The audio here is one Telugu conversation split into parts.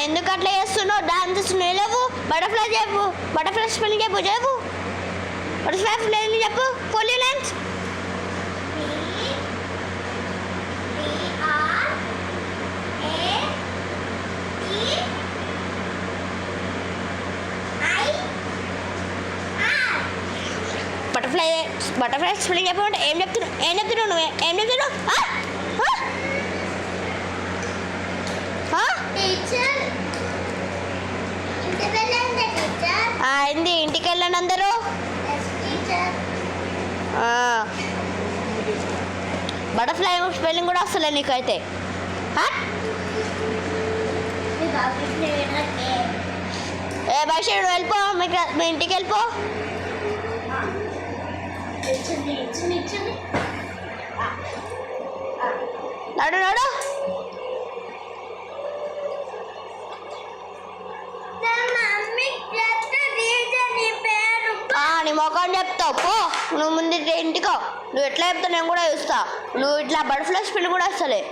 ఎందుకు అట్లా చేస్తున్నావు? డాన్స్ లేవు. బటర్ఫ్లై చెప్పు, బటర్ఫ్లై స్పెల్లింగ్ చెప్పు, చెప్పు బటర్ఫ్లై స్పెల్లింగ్ చెప్పు. Four lines. Butterfly butterfly spelling చెప్పమంటే ఏం చెప్తున్నావు నువ్వు? ఏం చెప్తున్నావు? ఏంది ఇంటికి వెళ్ళండి అందరూ. బటర్ఫ్లై స్పెల్లింగ్ కూడా వస్తలే నీకైతే. ఏ భాష వెళ్ళిపో, మీ ఇంటికి వెళ్ళిపో. నడు నడు. నీ మొఖం చెప్తావు పో. నువ్వు ముందు ఇంటికో. నువ్వు ఎట్లా చెప్తావు నేను కూడా చూస్తా. నువ్వు ఇట్లా బటర్ఫ్లై స్పెల్ కూడా వస్తలే.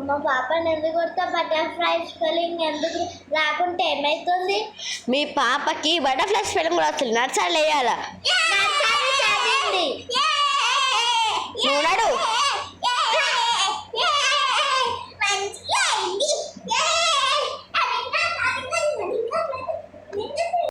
మా పాపని ఎందుకు కొడతా? బటర్ఫ్లై స్పెల్లింగ్ ఎందుకు రాకుంటే ఏమవుతుంది? మీ పాపకి బటర్ఫ్లై స్పెల్లింగ్ కూడా వస్తుంది. నర్సరీ వేయాలా? చదివింది. నువ్వు నడు.